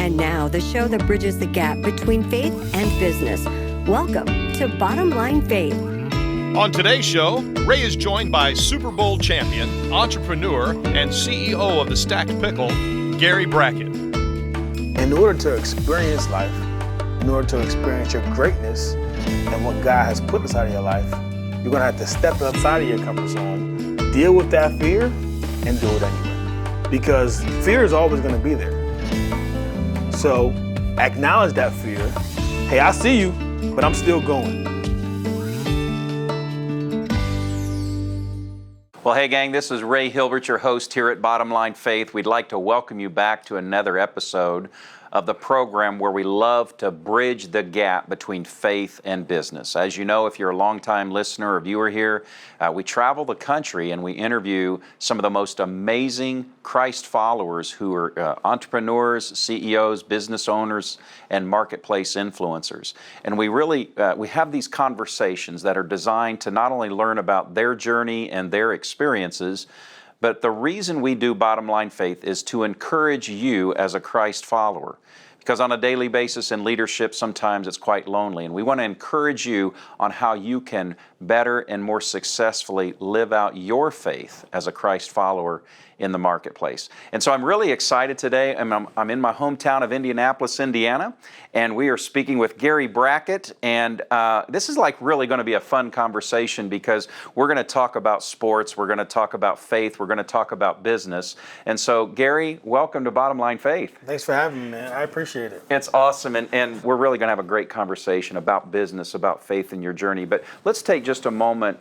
And now, the show that bridges the gap between faith and business. Welcome to Bottom Line Faith. On today's show, Ray is joined by Super Bowl champion, entrepreneur, and CEO of the Stacked Pickle, Gary Brackett. In order to experience life, in order to experience your greatness and what God has put inside of your life, you're going to have to step outside of your comfort zone, deal with that fear, and do it anyway. Because fear is always going to be there. So acknowledge that fear. Hey, I see you, but I'm still going. Well, hey gang, this is Ray Hilbert, your host here at Bottom Line Faith. We'd like to welcome you back to another episode of the program where we love to bridge the gap between faith and business. As you know, if you're a longtime listener or viewer here, we travel the country and we interview some of the most amazing Christ followers who are entrepreneurs, CEOs, business owners, and marketplace influencers. And we really, we have these conversations that are designed to not only learn about their journey and their experiences, but the reason we do Bottom Line Faith is to encourage you as a Christ follower. Because on a daily basis in leadership, sometimes it's quite lonely. And we want to encourage you on how you can better and more successfully live out your faith as a Christ follower in the marketplace. And so I'm really excited today. I'm in my hometown of Indianapolis, Indiana, and we are speaking with Gary Brackett. And this is like really going to be a fun conversation because we're going to talk about sports, we're going to talk about faith, we're going to talk about business. And so Gary, welcome to Bottom Line Faith. Thanks for having me, man. I appreciate it. It's awesome, and we're really going to have a great conversation about business, about faith in your journey. But let's take just a moment.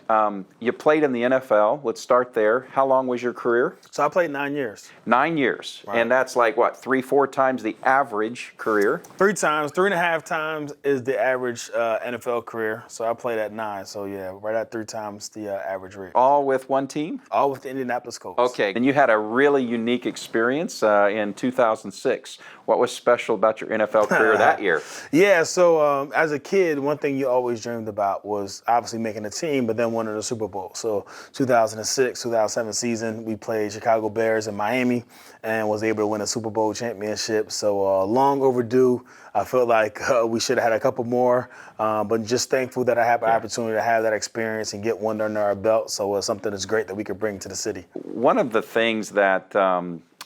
You played in the NFL. Let's start there. How long was your career? So I played 9 years. 9 years. Right. And that's like, what, 3-4 times the average career? 3 times, 3.5 times is the average NFL career. So I played at 9. So yeah, right at 3 times the average rate. All with one team? All with the Indianapolis Colts. Okay. And you had a really unique experience in 2006. What was special about your NFL career that year? Yeah, so as a kid, one thing you always dreamed about was obviously making a team, but then winning the Super Bowl. So 2006, 2007 season, we played Chicago Bears in Miami and was able to win a Super Bowl championship. So long overdue. I felt like we should have had a couple more, but just thankful that I had the opportunity to have that experience and get one under our belt. So something that's great that we could bring to the city. One of the things that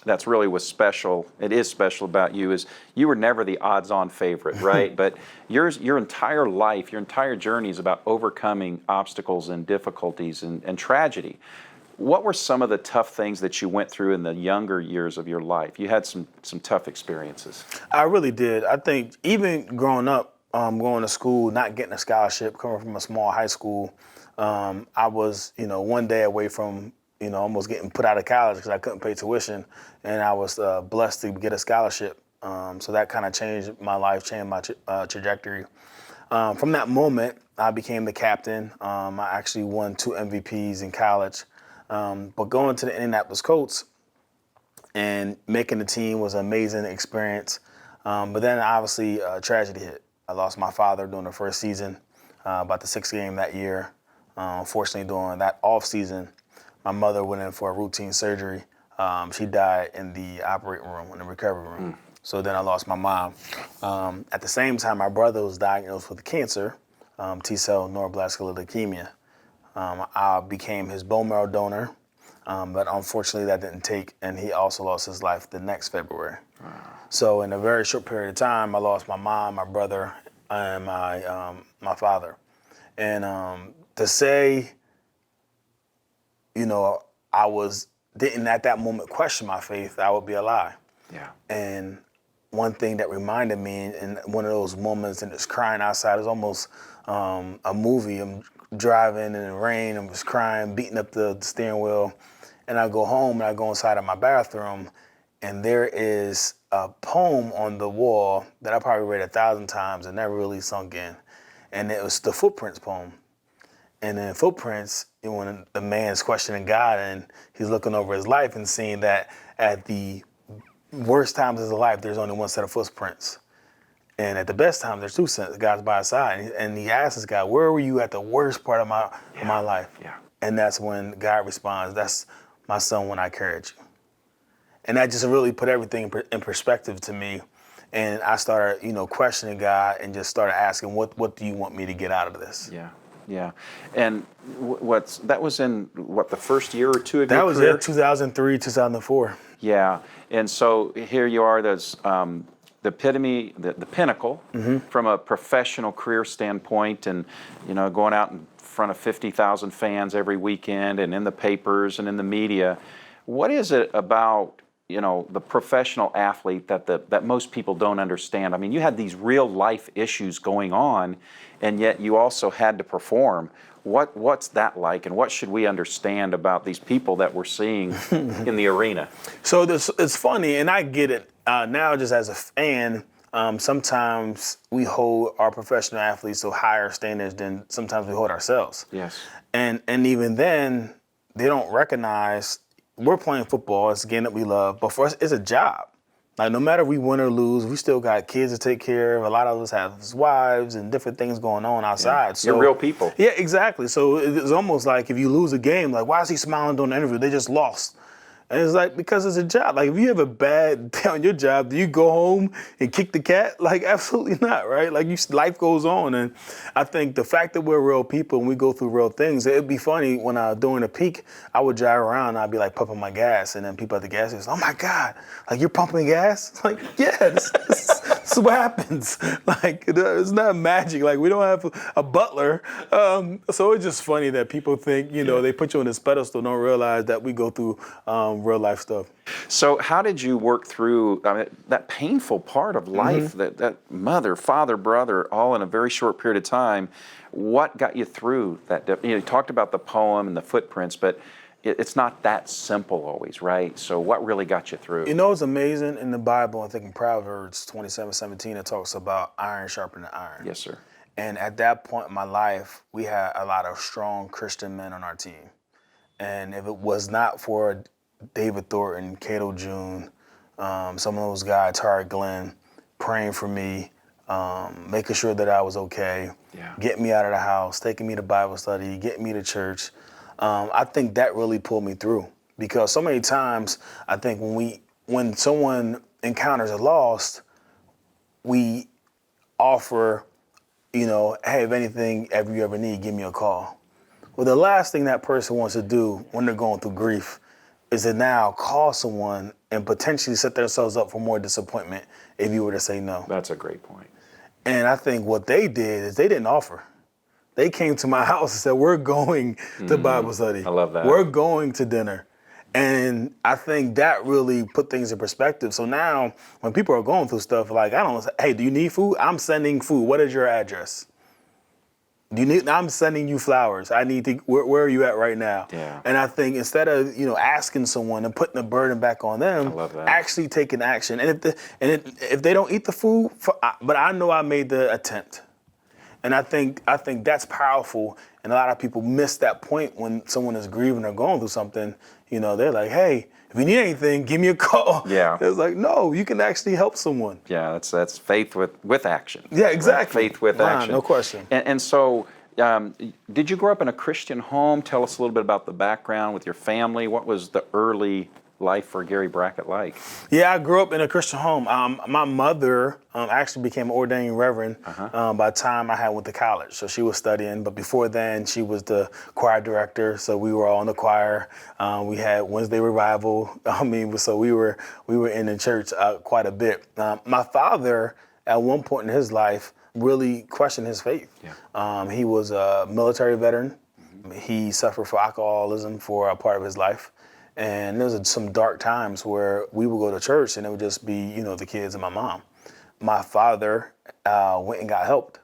that's really was special, it is special about you, is you were never the odds-on favorite, right? But your entire life, your entire journey is about overcoming obstacles and difficulties and tragedy. What were some of the tough things that you went through in the younger years of your life? You had some tough experiences. I really did. I think even growing up, going to school, not getting a scholarship, coming from a small high school, I was, one day away from almost getting put out of college because I couldn't pay tuition, and I was blessed to get a scholarship. So that kind of changed my life, changed my trajectory. From that moment, I became the captain. I actually won 2 MVPs in college. But going to the Indianapolis Colts and making the team was an amazing experience. But then obviously tragedy hit. I lost my father during the first season, about the 6th game that year. Unfortunately, during that off season, my mother went in for a routine surgery. She died in the operating room, in the recovery room. So then I lost my mom. At the same time, my brother was diagnosed with cancer, T-cell neuroblastic leukemia. I became his bone marrow donor, but unfortunately that didn't take, and he also lost his life the next February. Wow. So in a very short period of time, I lost my mom, my brother, and my father. And to say, I didn't at that moment question my faith, that would be a lie. Yeah. And one thing that reminded me in one of those moments, and it's crying outside, it was almost a movie. I'm driving in the rain, I was crying, beating up the steering wheel, and I go home and I go inside of my bathroom, and there is a poem on the wall that I probably read 1,000 times and never really sunk in, and it was the Footprints poem. And in Footprints, when the man's questioning God and he's looking over his life and seeing that at the worst times of his life, there's only one set of footprints. And at the best time, there's 2 sets, God's by his side. And he asks God, where were you at the worst part of my life? Yeah. And that's when God responds, that's my son when I carried you. And that just really put everything in perspective to me. And I started, questioning God and just started asking, what do you want me to get out of this? Yeah, yeah. And that was in the first year or two of That your was career? it, 2003, 2004. Yeah. And so here you are, there's the epitome, the pinnacle from a professional career standpoint, and going out in front of 50,000 fans every weekend and in the papers and in the media. What is it about the professional athlete that most people don't understand? I mean, you had these real life issues going on, and yet you also had to perform. What's that like, and what should we understand about these people that we're seeing in the arena? So it's funny, and I get it now just as a fan. Sometimes we hold our professional athletes to higher standards than sometimes we hold ourselves. Yes. And even then, they don't recognize we're playing football. It's a game that we love, but for us, it's a job. Like, no matter we win or lose, we still got kids to take care of. A lot of us have wives and different things going on outside. Yeah. So, you're real people. Yeah, exactly. So it's almost like if you lose a game, like, why is he smiling during the interview? They just lost. And it's like, because it's a job. Like, if you have a bad day on your job, do you go home and kick the cat? Like, absolutely not, right? Like, life goes on. And I think the fact that we're real people and we go through real things, it'd be funny when during the peak, I would drive around and I'd be like pumping my gas. And then people at the gas station, oh my God, like, you're pumping gas? Like, yeah, this is what happens. Like, it's not magic. Like, we don't have a butler. So it's just funny that people think, they put you on this pedestal, don't realize that we go through real life stuff. So how did you work through that painful part of life, that mother, father, brother, all in a very short period of time? What got you through that? You talked about the poem and the footprints, but it's not that simple always, right? So what really got you through? It's amazing in the Bible, I think in Proverbs 27:17, it talks about iron sharpening iron. Yes, sir. And at that point in my life, we had a lot of strong Christian men on our team. And if it was not for David Thornton, Cato June, some of those guys, Tariq Glenn, praying for me, making sure that I was okay, getting me out of the house, taking me to Bible study, getting me to church. I think that really pulled me through, because so many times I think when someone encounters a loss, we offer, hey, if anything ever you ever need, give me a call. Well, the last thing that person wants to do when they're going through grief is to now call someone and potentially set themselves up for more disappointment if you were to say no. That's a great point. And I think what they did is they didn't offer. They came to my house and said, we're going to Bible study. I love that. We're going to dinner. And I think that really put things in perspective. So now when people are going through stuff, like, I don't say, hey, do you need food? I'm sending food. What is your address? I'm sending you flowers. I need to, where are you at right now? Yeah. And I think instead of, asking someone and putting the burden back on them, I love that. actually taking action. And if they don't eat the food, but I know I made the attempt. And I think that's powerful. And a lot of people miss that point when someone is grieving or going through something. They're like, hey, if you need anything, give me a call. Yeah. It's like, no, you can actually help someone. Yeah, that's faith with action. Yeah, exactly. Right? Faith with action. No question. And so, did you grow up in a Christian home? Tell us a little bit about the background with your family. What was the early life for Gary Brackett like? Yeah, I grew up in a Christian home. My mother actually became an ordained reverend by the time I went to college. So she was studying, but before then she was the choir director. So we were all in the choir. We had Wednesday revival. So we were in the church quite a bit. My father, at one point in his life, really questioned his faith. Yeah. He was a military veteran. He suffered from alcoholism for a part of his life. And there was some dark times where we would go to church and it would just be, the kids and my mom. My father went and got helped.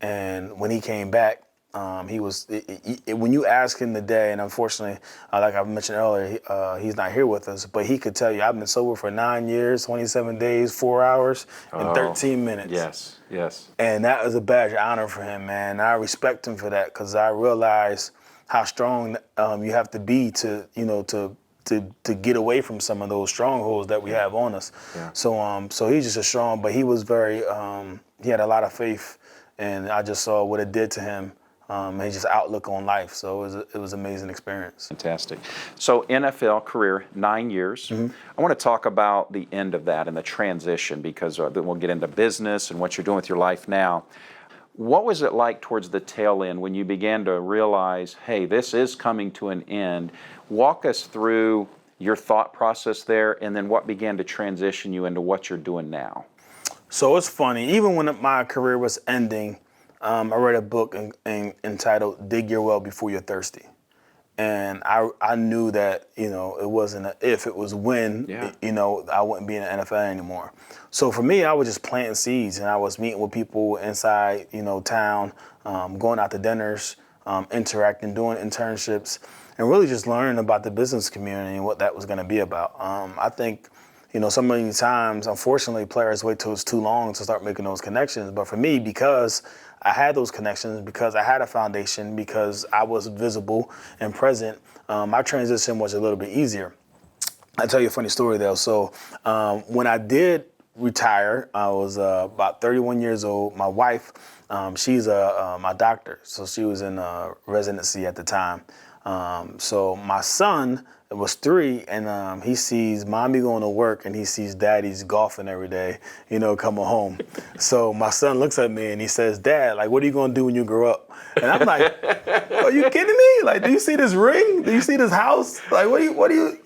And when he came back, when you ask him today, and unfortunately, like I mentioned earlier, he's not here with us, but he could tell you, I've been sober for 9 years, 27 days, 4 hours, and 13 minutes. Yes. And that was a badge of honor for him, man. I respect him for that, because I realize how strong you have to be to get away from some of those strongholds that we have on us. Yeah. So he's just a strong, but he was very, he had a lot of faith, and I just saw what it did to him and just outlook on life. So it was an amazing experience. Fantastic. So NFL career, 9 years. I want to talk about the end of that and the transition, because then we'll get into business and what you're doing with your life now. What was it like towards the tail end when you began to realize, hey, this is coming to an end? Walk us through your thought process there, and then what began to transition you into what you're doing now. So it's funny, even when my career was ending, I read a book entitled Dig Your Well Before You're Thirsty. And I knew that, it wasn't an if, it was when, I wouldn't be in the NFL anymore. So for me, I was just planting seeds, and I was meeting with people inside, town, going out to dinners, interacting, doing internships, and really just learning about the business community and what that was going to be about. I think, so many times, unfortunately, players wait till it's too long to start making those connections. But for me, because I had those connections, because I had a foundation, because I was visible and present, my transition was a little bit easier. I'll tell you a funny story, though. So when I did retire, I was about 31 years old. My wife, she's my doctor, so she was in residency at the time. So my son was 3, and he sees mommy going to work, and he sees daddy's golfing every day, coming home. So my son looks at me and he says, "Dad, like, what are you going to do when you grow up?" And I'm like, "Are you kidding me? Like, do you see this ring? Do you see this house? Like, what do you?"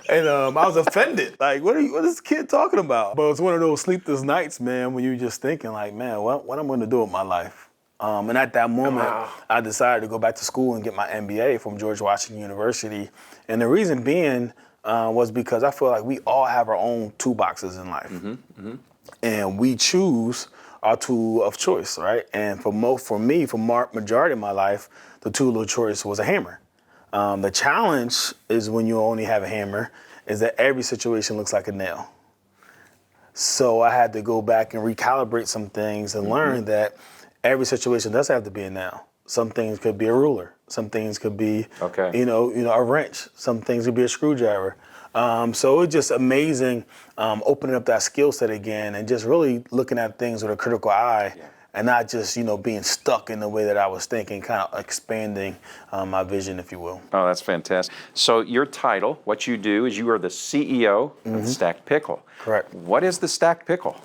And I was offended. Like, what is this kid talking about? But it's one of those sleepless nights, man, when you're just thinking, like, man, what am I going to do with my life? And at that moment, I decided to go back to school and get my MBA from George Washington University. And the reason being was because I feel like we all have our own toolboxes in life. And we choose our tool of choice, right? And for majority of my life, the tool of choice was a hammer. The challenge is when you only have a hammer, is that every situation looks like a nail. So I had to go back and recalibrate some things and learn that every situation does have to be a nail. Some things could be a ruler. Some things could be, a wrench. Some things could be a screwdriver. So it's just amazing opening up that skill set again and just really looking at things with a critical eye and not just, being stuck in the way that I was thinking, kind of expanding my vision, if you will. Oh, that's fantastic. So your title, what you do, is you are the CEO of Stacked Pickle. Correct. What is the Stacked Pickle?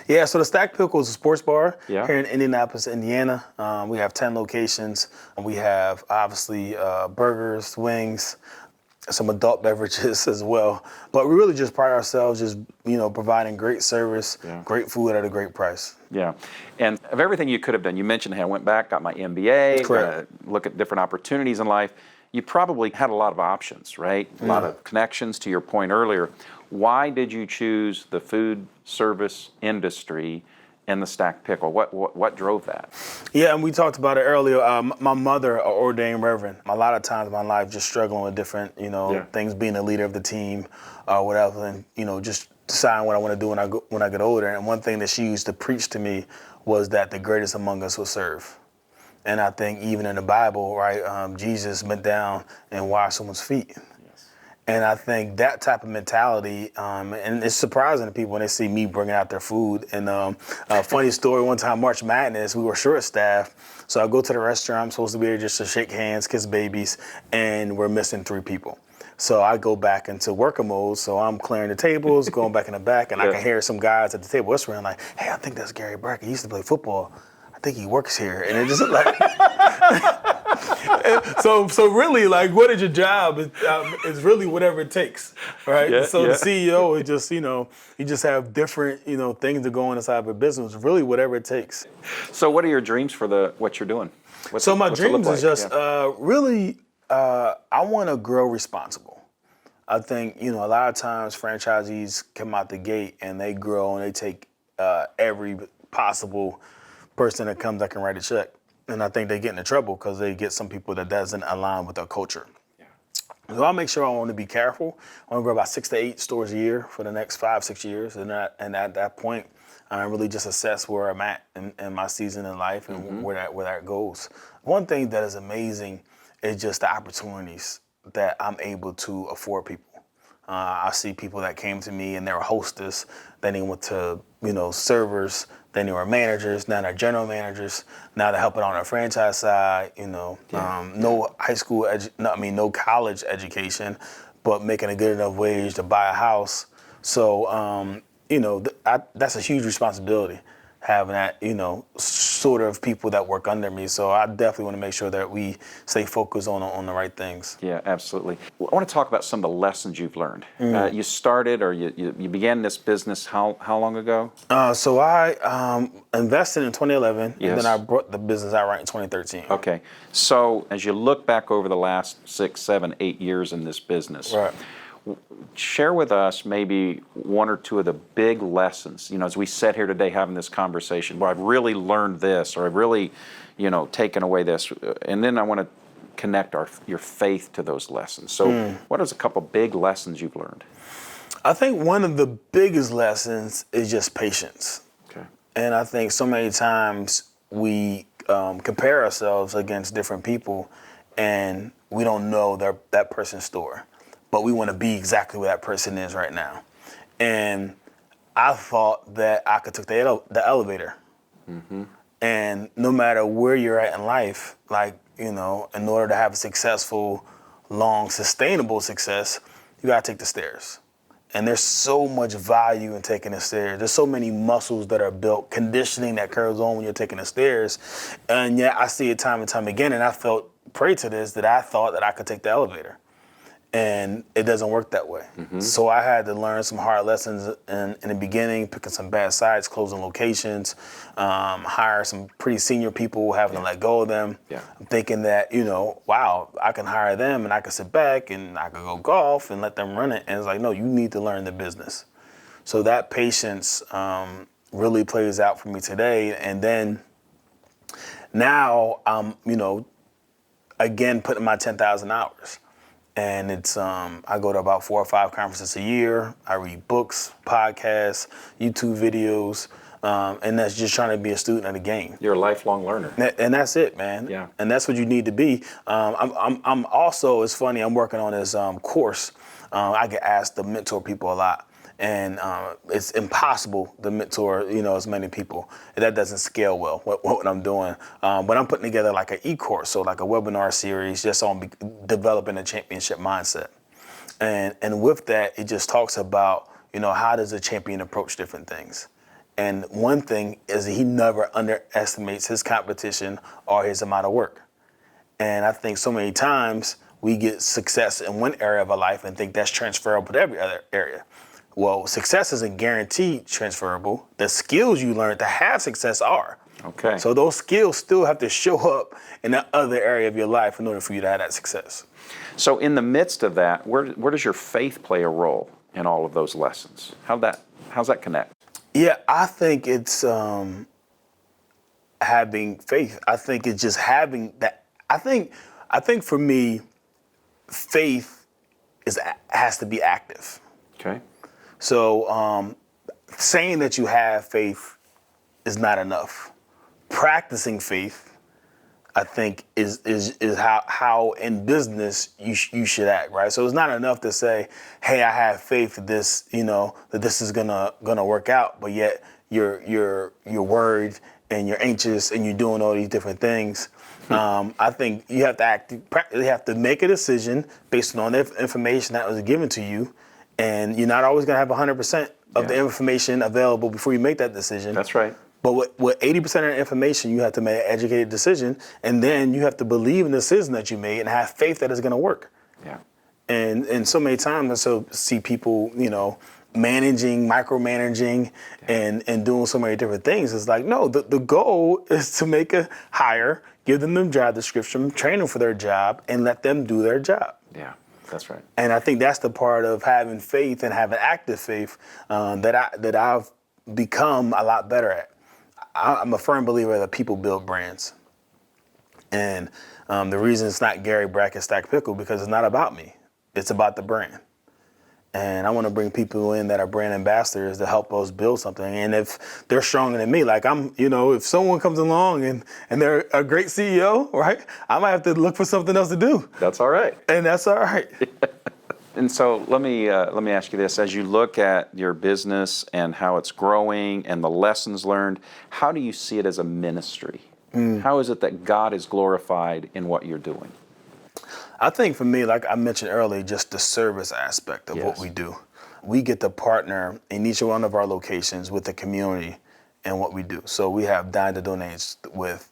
Yeah, so the Stacked Pickle is a sports bar here in Indianapolis, Indiana. We have 10 locations. We have, obviously, burgers, wings, some adult beverages as well. But we really just pride ourselves just, providing great service, great food at a great price. Yeah. And of everything you could have done, you mentioned, hey, I went back, got my MBA, look at different opportunities in life. You probably had a lot of options, right? A lot of connections, to your point earlier. Why did you choose the food service industry and the Stacked Pickle? What drove that? Yeah, and we talked about it earlier. My mother, an ordained reverend, a lot of times in my life just struggling with different, things, being a leader of the team or whatever, and, just deciding what I want to do when I get older. And one thing that she used to preach to me was that the greatest among us will serve. And I think even in the Bible, right, Jesus bent down and washed someone's feet. And I think that type of mentality, and it's surprising to people when they see me bringing out their food. And a funny story, one time, March Madness, we were short-staffed. So I go to the restaurant, I'm supposed to be there just to shake hands, kiss babies, and we're missing 3 people. So I go back into worker mode, so I'm clearing the tables, going back in the back, and I can hear some guys at the table whispering like, "Hey, I think that's Gary Brackett. He used to play football. I think he works here." And it just like... So really, like, what is your job? Is really whatever it takes, right? The CEO is just, you just have different, things that go on inside of a business. Really, whatever it takes. So, what are your dreams for what you're doing? My dreams is just really, I want to grow responsible. I think, a lot of times franchisees come out the gate and they grow and they take every possible person that comes that can write a check. And I think they get into trouble because they get some people that doesn't align with their culture. So I'll make sure I want to be careful. I want to grow about 6 to 8 stores a year for the next 5-6 years. And at that point, I really just assess where I'm at in my season in life and where that goes. One thing that is amazing is just the opportunities that I'm able to afford people. I see people that came to me and they were hostess, then they went to, servers, then they were managers, now they're general managers, now they're helping on our franchise side, no no college education, but making a good enough wage to buy a house. So, that's a huge responsibility, having that, sort of people that work under me. So I definitely want to make sure that we stay focused on the right things. Yeah, absolutely. I want to talk about some of the lessons you've learned. You started, or you began this business how long ago? So I invested in 2011, Yes. and then I brought the business out right in 2013. Okay. So as you look back over the last 6, 7, 8 years in this business, Right. share with us maybe one or two of the big lessons, as we sit here today having this conversation, where I've really learned this, or I've really, taken away this, and then I want to connect your faith to those lessons. So what is a couple big lessons you've learned? I think one of the biggest lessons is just patience. Okay. And I think so many times we compare ourselves against different people, and we don't know that person's story, but we want to be exactly where that person is right now. And I thought that I could take the elevator. And no matter where you're at in life, in order to have a successful, long, sustainable success, you gotta take the stairs. And there's so much value in taking the stairs. There's so many muscles that are built, conditioning that curves on when you're taking the stairs. And yet I see it time and time again, and I felt prey to this, that I thought that I could take the elevator. And it doesn't work that way. So I had to learn some hard lessons in the beginning, picking some bad sites, closing locations, hire some pretty senior people, having to let go of them. Yeah. Thinking that, wow, I can hire them and I can sit back and I can go golf and let them run it. And it's like, no, you need to learn the business. So that patience really plays out for me today. And then now I'm, again, putting my 10,000 hours. And it's I go to about 4 or 5 conferences a year. I read books, podcasts, YouTube videos, and that's just trying to be a student of the game. You're a lifelong learner. And that's it, man. Yeah. And that's what you need to be. I'm also, it's funny, I'm working on this course. I get asked to mentor people a lot. And it's impossible to mentor, as many people. That doesn't scale well, what I'm doing. But I'm putting together like an e-course, so like a webinar series just on developing a championship mindset. And with that, it just talks about, how does a champion approach different things? And one thing is that he never underestimates his competition or his amount of work. And I think so many times we get success in one area of our life and think that's transferable to every other area. Well, success isn't guaranteed transferable. The skills you learn to have success are. Okay. So those skills still have to show up in that other area of your life in order for you to have that success. So in the midst of that, where does your faith play a role in all of those lessons? How's that connect? Yeah, I think it's having faith. I think it's just having that. I think for me, faith has to be active. Okay. So saying that you have faith is not enough. Practicing faith, I think, is how in business you should act, right? So it's not enough to say, hey, I have faith that this, that this is gonna work out, but yet you're worried and you're anxious and you're doing all these different things. I think you have to make a decision based on the information that was given to you. And you're not always going to have 100% of the information available before you make that decision. That's right. But with 80% of the information, you have to make an educated decision. And then you have to believe in the decision that you made and have faith that it's going to work. Yeah. And so many times I see people, micromanaging and doing so many different things. It's like, no, the goal is to make a hire, give them the job description, train them for their job, and let them do their job. Yeah. That's right. And I think that's the part of having faith and having active faith that I've become a lot better at. I'm a firm believer that people build brands. And the reason it's not Gary Brackett, Stacked Pickle, because it's not about me. It's about the brand. And I want to bring people in that are brand ambassadors to help us build something. And if they're stronger than me, like if someone comes along and they're a great CEO, right, I might have to look for something else to do. That's all right. And that's all right. And so let me ask you this: as you look at your business and how it's growing and the lessons learned, how do you see it as a ministry? How is it that God is glorified in what you're doing? I think for me, like I mentioned earlier, just the service aspect of what we do. We get to partner in each one of our locations with the community and what we do. So we have dine to donates with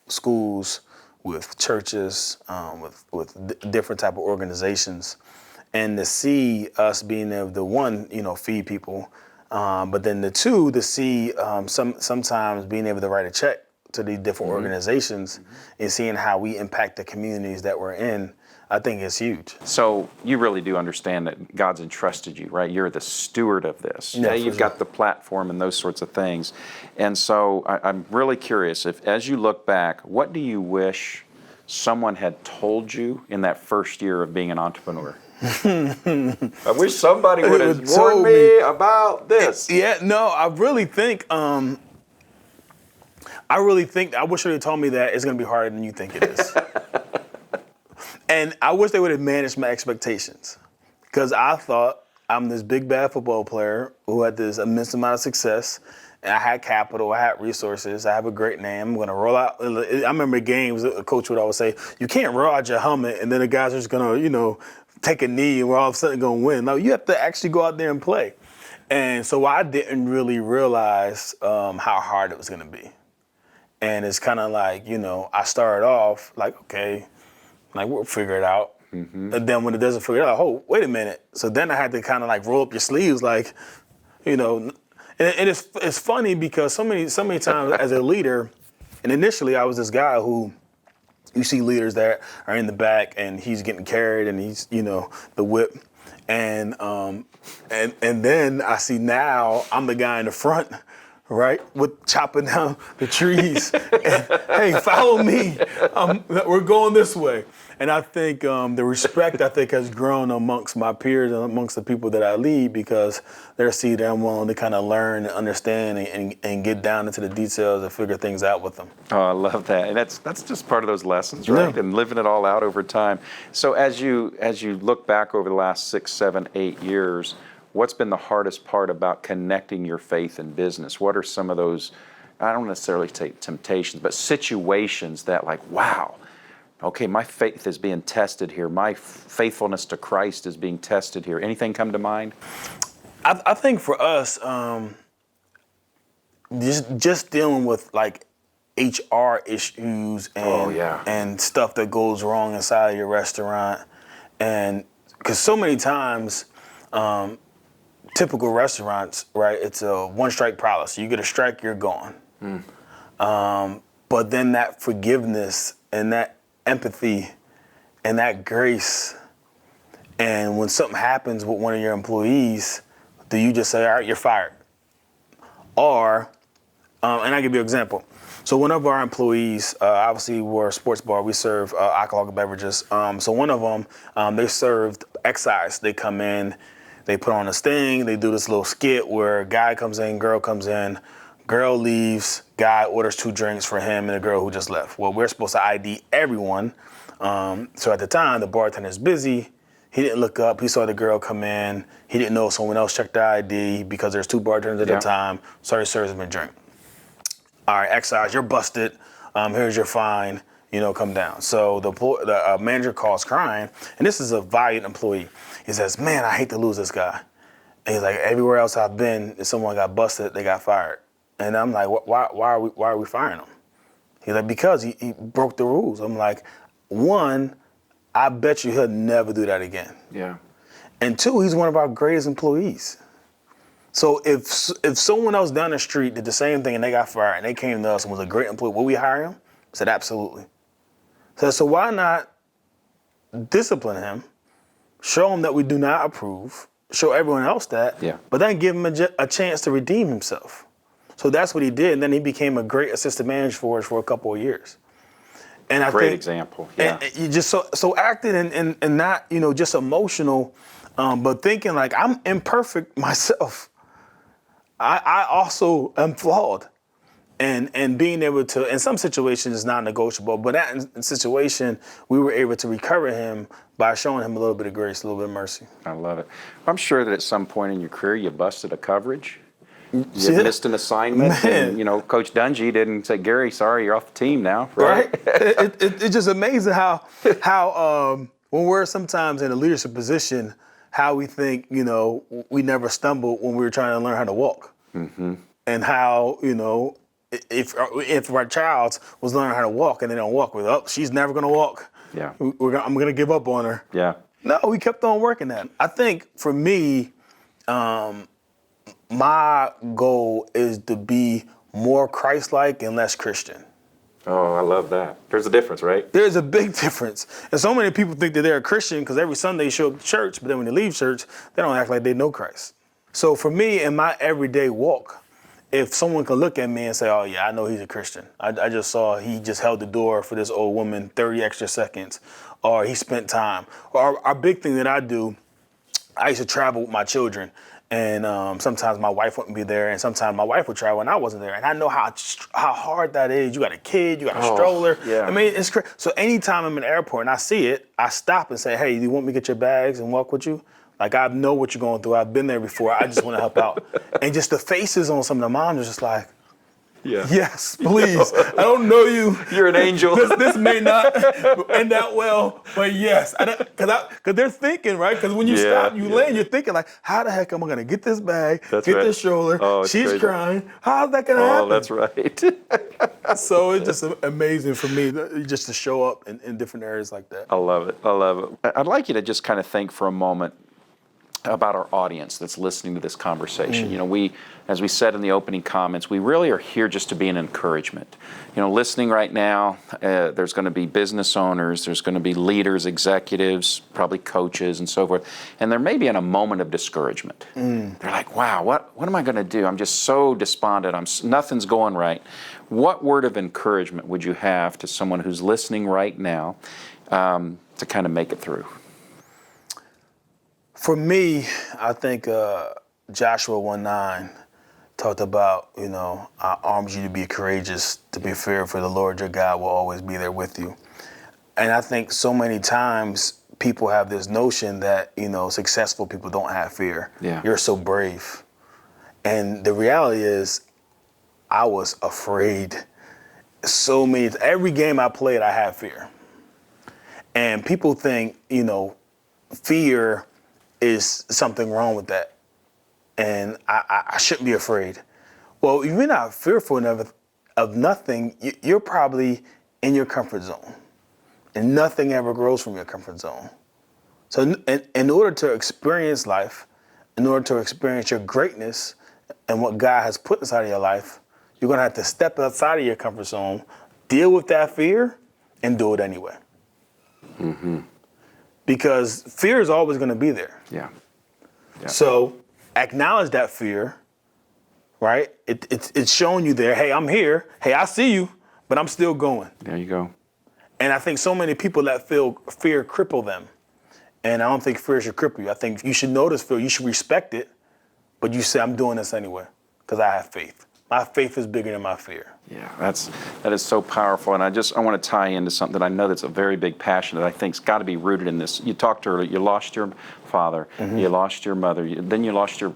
schools, with churches, with different type of organizations. And to see us being able to, one, feed people, but then the two, to see sometimes being able to write a check to these different organizations and seeing how we impact the communities that we're in, I think it's huge. So you really do understand that God's entrusted you, right? You're the steward of this. Yeah, You've got the platform and those sorts of things. And so I'm really curious, if as you look back, what do you wish someone had told you in that first year of being an entrepreneur? I wish somebody would have warned me about this. I really think I wish they had told me that it's going to be harder than you think it is. And I wish they would have managed my expectations, because I thought I'm this big bad football player who had this immense amount of success, and I had capital, I had resources, I have a great name. I'm going to roll out. I remember games, a coach would always say, you can't roll out your helmet and then the guys are just going to, take a knee and we're all of a sudden going to win. No, you have to actually go out there and play. And so I didn't really realize how hard it was going to be. And it's kind of like, I started off like, okay, like we'll figure it out. And then when it doesn't figure it out, oh, wait a minute. So then I had to kind of like roll up your sleeves, like, and it's funny because so many times as a leader, and initially I was this guy who, you see leaders that are in the back and he's getting carried and he's, the whip. And then I see now I'm the guy in the front, right, with chopping down the trees. And, hey, follow me. We're going this way. And I think the respect, has grown amongst my peers and amongst the people that I lead, because they're seeing that I'm willing to kind of learn and understand and get down into the details and figure things out with them. Oh, I love that. And that's just part of those lessons, right? Yeah. And living it all out over time. So as you look back over the last 6, 7, 8 years, what's been the hardest part about connecting your faith and business? What are some of those, I don't necessarily say temptations, but situations that like, wow, okay, my faith is being tested here. My faithfulness to Christ is being tested here. Anything come to mind? I think for us, just dealing with like HR issues and stuff that goes wrong inside of your restaurant. And because so many times, typical restaurants, right, it's a one-strike policy. You get a strike, you're gone. But then that forgiveness and that empathy and that grace, and when something happens with one of your employees, do you just say, all right, you're fired? Or, and I'll give you an example. So one of our employees, obviously we're a sports bar, we serve alcoholic beverages. So one of them, they served excise. They come in, they put on a sting, they do this little skit where guy comes in, girl comes in, girl leaves, guy orders 2 drinks for him and the girl who just left. Well, we're supposed to ID everyone. So at the time, the bartender's busy. He didn't look up. He saw the girl come in. He didn't know someone else checked the ID because there's 2 bartenders at the time. So he serves him a drink. All right, excise, you're busted. Here's your fine. Come down. So the manager calls crying, and this is a valiant employee. He says, man, I hate to lose this guy. And he's like, everywhere else I've been, if someone got busted, they got fired. And I'm like, why are we firing him? He's like, because he broke the rules. I'm like, 1, I bet you he'll never do that again. Yeah. And 2, he's one of our greatest employees. So if someone else down the street did the same thing and they got fired and they came to us and was a great employee, would we hire him? I said, absolutely. So why not discipline him, show him that we do not approve, show everyone else that, but then give him a chance to redeem himself. So that's what he did, and then he became a great assistant manager for us for a couple of years. And I Great think, example. Yeah. And you just so acting and not just emotional, but thinking like I'm imperfect myself. I also am flawed, And being able to, in some situations, it's not negotiable, but that situation, we were able to recover him by showing him a little bit of grace, a little bit of mercy. I love it. I'm sure that at some point in your career, you busted a coverage. You missed an assignment, Man. and Coach Dungy didn't say, "Gary, sorry, you're off the team now." Right? It's just amazing how when we're sometimes in a leadership position, how we think, we never stumbled when we were trying to learn how to walk. Mm-hmm. And how, if our child was learning how to walk and they don't walk, she's never going to walk. Yeah. I'm going to give up on her. Yeah. No, we kept on working at it. I think for me, my goal is to be more Christ-like and less Christian. Oh, I love that. There's a difference, right? There's a big difference. And so many people think that they're a Christian because every Sunday they show up to church, but then when they leave church, they don't act like they know Christ. So for me, in my everyday walk, if someone can look at me and say, "Oh yeah, I know he's a Christian. I just saw he just held the door for this old woman 30 extra seconds, or he spent time." Or our big thing that I do, I used to travel with my children. And sometimes my wife wouldn't be there, and sometimes my wife would travel and I wasn't there. And I know how hard that is. You got a kid, you got a stroller. Yeah. I mean, it's crazy. So anytime I'm in the airport and I see it, I stop and say, "Hey, do you want me to get your bags and walk with you?" Like, I know what you're going through. I've been there before. I just want to help out. And just the faces on some of the moms are just like, Yeah. "Yes, please. I don't know you. You're an angel." This may not end out well, but yes." Because they're thinking, right? Because when you stop, you land, you're thinking like, "How the heck am I going to get this bag, That's get right. this stroller? Oh, it's She's crazy. crying. How's that going to happen?" Oh, that's right. So it's just amazing for me just to show up in different areas like that. I love it. I love it. I'd like you to just kind of think for a moment about our audience that's listening to this conversation. We, as we said in the opening comments, we really are here just to be an encouragement. Listening right now, there's going to be business owners, there's going to be leaders, executives, probably coaches and so forth, and they're maybe in a moment of discouragement. They're like, "Wow, what am I going to do? I'm just so despondent. Nothing's going right." What word of encouragement would you have to someone who's listening right now to kind of make it through? For me, I think Joshua 1:9 talked about, "I armed you to be courageous, to be feared, for the Lord your God will always be there with you." And I think so many times people have this notion that, successful people don't have fear. Yeah. You're so brave. And the reality is, I was afraid. Every game I played, I had fear. And people think, fear is something wrong with that. And I shouldn't be afraid. Well, if you're not fearful of nothing, you're probably in your comfort zone. And nothing ever grows from your comfort zone. So in order to experience life, in order to experience your greatness and what God has put inside of your life, you're going to have to step outside of your comfort zone, deal with that fear, and do it anyway. Mm-hmm. Because fear is always going to be there. Yeah. So acknowledge that fear, right? It's showing you there, "Hey, I'm here. Hey, I see you, but I'm still going." There you go. And I think so many people let fear cripple them. And I don't think fear should cripple you. I think you should notice fear. You should respect it, but you say, "I'm doing this anyway because I have faith. My faith is bigger than my fear." Yeah, that is so powerful, and I want to tie into something that I know that's a very big passion that I think's got to be rooted in this. You talked earlier. You lost your father, you lost your mother, then you lost you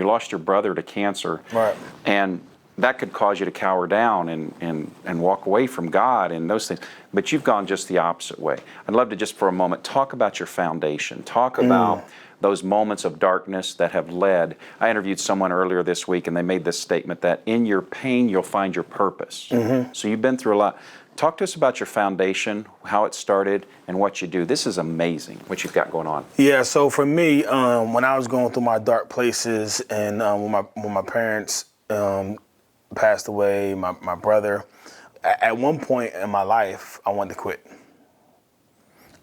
lost your brother to cancer, Right? And that could cause you to cower down and walk away from God and those things. But you've gone just the opposite way. I'd love to just for a moment talk about your foundation. Talk about those moments of darkness that have led. I interviewed someone earlier this week, and they made this statement that in your pain, you'll find your purpose. So you've been through a lot. Talk to us about your foundation, how it started, and what you do. This is amazing, what you've got going on. Yeah, so for me, when I was going through my dark places and when my parents passed away, my brother, at one point in my life, I wanted to quit.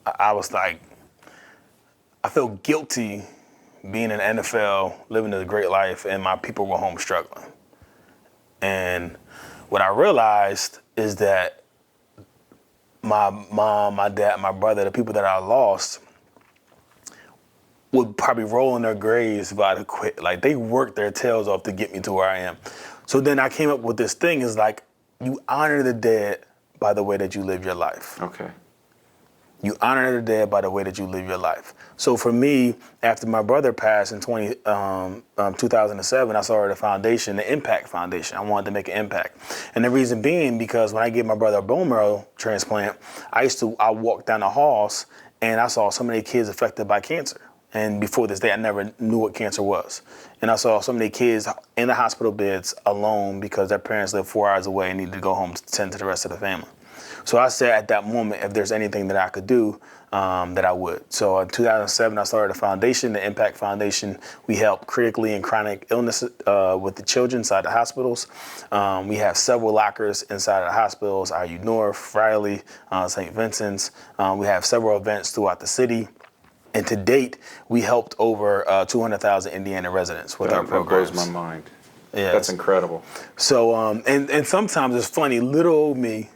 I was like, I felt guilty being in the NFL, living a great life, and my people were home struggling. And what I realized is that my mom, my dad, my brother, the people that I lost would probably roll in their graves if I'd quit. Like, they worked their tails off to get me to where I am. So then I came up with this thing, is like, you honor the dead by the way that you live your life. Okay. You honor the dead by the way that you live your life. So for me, after my brother passed in 2007, I started a foundation, the Impact Foundation. I wanted to make an impact. And the reason being because when I gave my brother a bone marrow transplant, I walked down the halls and I saw so many kids affected by cancer. And before this day, I never knew what cancer was. And I saw so many kids in the hospital beds alone because their parents lived 4 hours away and needed to go home to tend to the rest of the family. So I said at that moment, if there's anything that I could do, that I would. So in 2007, I started a foundation, the Impact Foundation. We help critically and chronic illness with the children inside the hospitals. We have several lockers inside of the hospitals, IU North, Riley, St. Vincent's. We have several events throughout the city. And to date, we helped over 200,000 Indiana residents with our programs. That blows my mind. Yeah, That's incredible. So, and sometimes it's funny, little old me,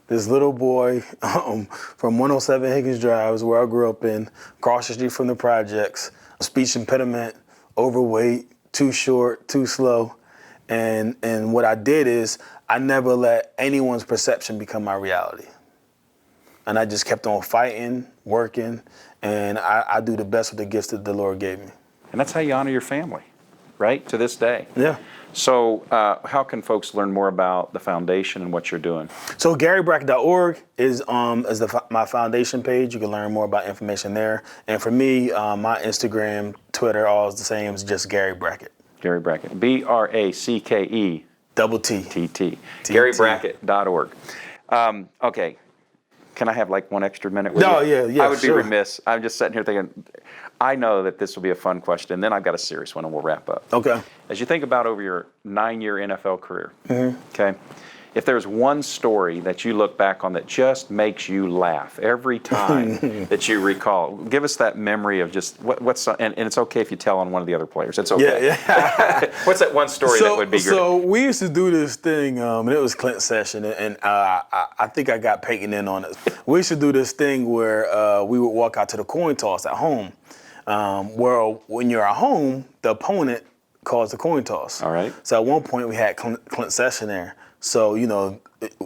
this little boy from 107 Higgins Drive is where I grew up in, across the street from the projects, speech impediment, overweight, too short, too slow. And what I did is I never let anyone's perception become my reality. And I just kept on fighting, working, and I do the best with the gifts that the Lord gave me. And that's how you honor your family, right? To this day. Yeah. So how can folks learn more about the foundation and what you're doing? So GaryBrackett.org is my foundation page. You can learn more about information there. And for me, my Instagram, Twitter, all is the same. It's just Gary Brackett. Gary Brackett. BRACKE. Double T. TT. GaryBrackett.org. Okay. Can I have like one extra minute with you? No, yeah, I would be sure. remiss. I'm just sitting here thinking, I know that this will be a fun question, and then I've got a serious one, and we'll wrap up. Okay. As you think about over your 9-year NFL career, okay, if there's one story that you look back on that just makes you laugh every time that you recall, give us that memory of just what's, and it's okay if you tell on one of the other players. It's okay. Yeah. What's that one story that would be great? So we used to do this thing, and it was Clint's session, and I think I got Peyton in on it. We used to do this thing where we would walk out to the coin toss at home. Where when you're at home, the opponent calls the coin toss. All right. So at one point we had Clint Session there. So, you know,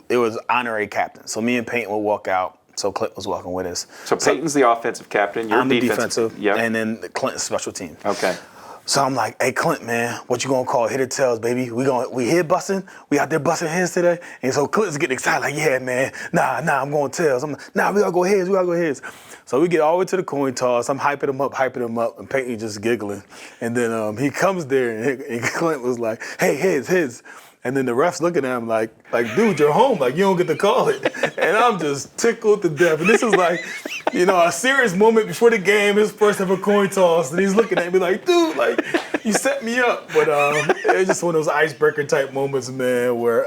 it was honorary captain. So me and Peyton would walk out. So Clint was walking with us. So Peyton's the offensive captain. You're I'm the defensive. Yep. And then Clint's special team. Okay. So I'm like, hey, Clint, man, what you gonna call hit or tails, baby? We head busting? We out there busting heads today? And so Clint's getting excited, like, yeah, man, nah, I'm going tails. I'm like, nah, we gotta go heads. So we get all the way to the coin toss. I'm hyping him up, and Peyton just giggling. And then he comes there, and Clint was like, hey, heads. And then the ref's looking at him like, dude, you're home. Like, you don't get to call it. And I'm just tickled to death. And this is like, you know, a serious moment before the game, his first ever coin toss. And he's looking at me like, dude, like, you set me up. But it's just one of those icebreaker type moments, man, where,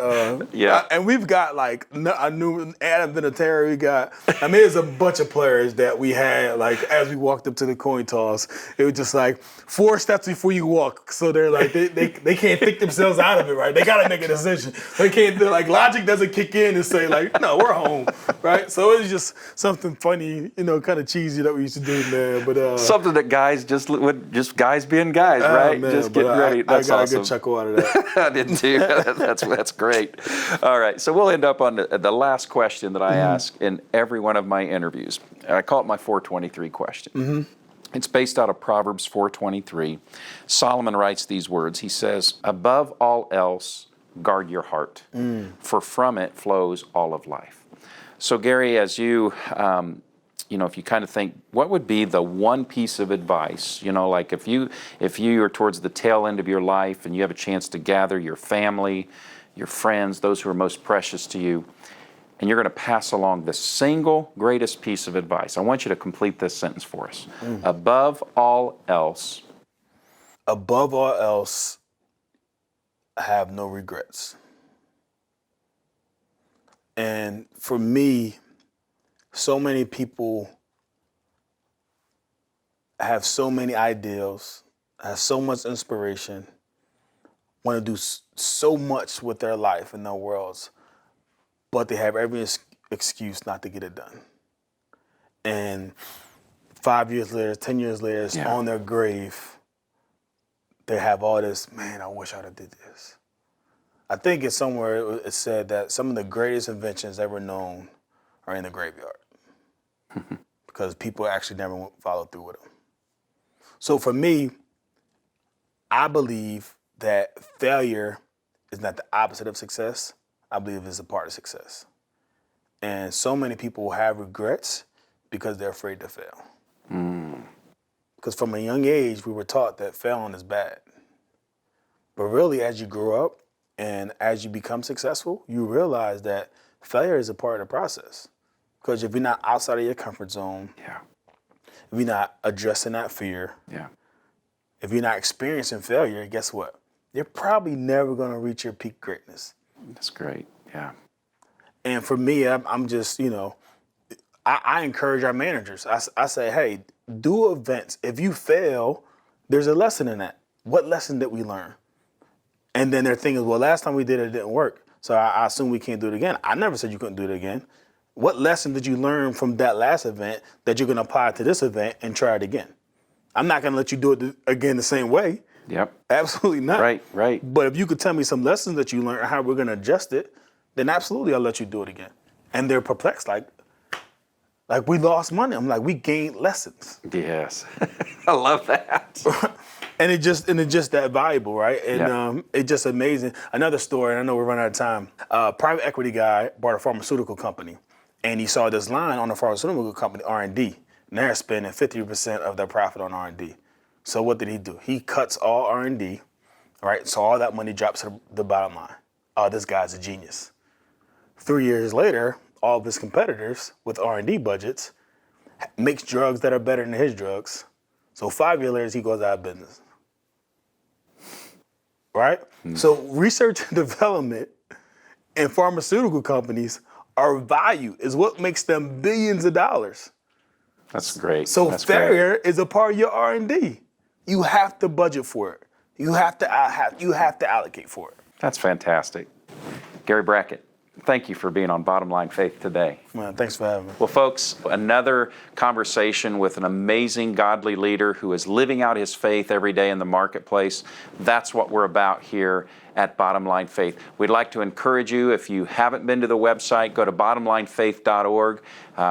and we've got like a new Adam Vinatieri. We got, I mean, there's a bunch of players that we had, like, as we walked up to the coin toss, it was just like 4 steps before you walk. So they're like, they can't think themselves out of it, right? They got to make a decision. They can't, like, logic doesn't kick in and say, like, no, we're home, right? So it's just something funny, you know, kind of cheesy that we used to do, man. But something that guys just guys being guys, right? Man, just getting ready. That's I got awesome. a good chuckle out of that. I did too. That's great. All right, so we'll end up on the last question that I ask in every one of my interviews. I call it my 423 question. It's based out of Proverbs 4:23. Solomon writes these words. He says, "Above all else, guard your heart, for from it flows all of life." So, Gary, as you, if you kind of think, what would be the one piece of advice? You know, like if you are towards the tail end of your life and you have a chance to gather your family, your friends, those who are most precious to you, and you're going to pass along the single greatest piece of advice. I want you to complete this sentence for us. Above all else. Above all else, have no regrets. And for me, so many people have so many ideals, have so much inspiration, want to do so much with their life and their worlds, but they have every excuse not to get it done. And 5 years later, 10 years later, on their grave, they have all this, man, I wish I'd have did this. I think it's somewhere it said that some of the greatest inventions ever known are in the graveyard because people actually never followed through with them. So for me, I believe that failure is not the opposite of success. I believe it's a part of success. And so many people have regrets because they're afraid to fail. Because from a young age, we were taught that failing is bad. But really, as you grow up and as you become successful, you realize that failure is a part of the process. Because if you're not outside of your comfort zone, if you're not addressing that fear, if you're not experiencing failure, guess what? You're probably never going to reach your peak greatness. That's great. Yeah. And for me, I'm just, I encourage our managers. I say, hey, do events. If you fail, there's a lesson in that. What lesson did we learn? And then their thing is, well, last time we did it, it didn't work. So I assume we can't do it again. I never said you couldn't do it again. What lesson did you learn from that last event that you're going to apply to this event and try it again? I'm not going to let you do it again the same way. Yep. Absolutely not. Right. But if you could tell me some lessons that you learned and how we're going to adjust it, then absolutely I'll let you do it again. And they're perplexed, like we lost money. I'm like, we gained lessons. Yes. I love that. And it's just that valuable, right? And it's just amazing. Another story, and I know we're running out of time. Private equity guy bought a pharmaceutical company, and he saw this line on the pharmaceutical company, R&D, and they're spending 50% of their profit on R&D. So what did he do? He cuts all R&D, right? So all that money drops to the bottom line. Oh, this guy's a genius. 3 years later, all of his competitors with R&D budgets makes drugs that are better than his drugs. So 5 years later, he goes out of business. Right? So research and development in pharmaceutical companies are value, is what makes them billions of dollars. That's great. So That's failure great. is a part of your R&D. You have to budget for it. You have to allocate for it. That's fantastic. Gary Brackett, thank you for being on Bottom Line Faith today. Man, thanks for having me. Well, folks, another conversation with an amazing godly leader who is living out his faith every day in the marketplace. That's what we're about here at Bottom Line Faith. We'd like to encourage you, if you haven't been to the website, go to bottomlinefaith.org.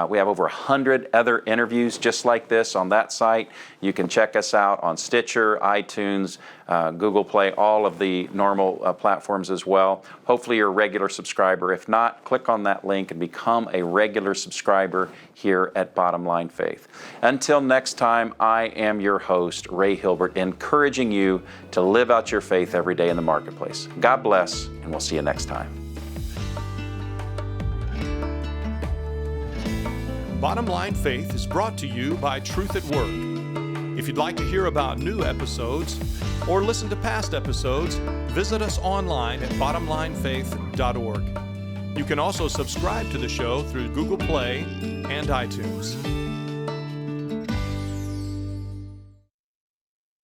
We have over 100 other interviews just like this on that site. You can check us out on Stitcher, iTunes, Google Play, all of the normal platforms as well. Hopefully you're a regular subscriber. If not, click on that link and become a regular subscriber here at Bottom Line Faith. Until next time, I am your host, Ray Hilbert, encouraging you to live out your faith every day in the marketplace. God bless, and we'll see you next time. Bottom Line Faith is brought to you by Truth at Work. If you'd like to hear about new episodes or listen to past episodes, visit us online at bottomlinefaith.org. You can also subscribe to the show through Google Play and iTunes.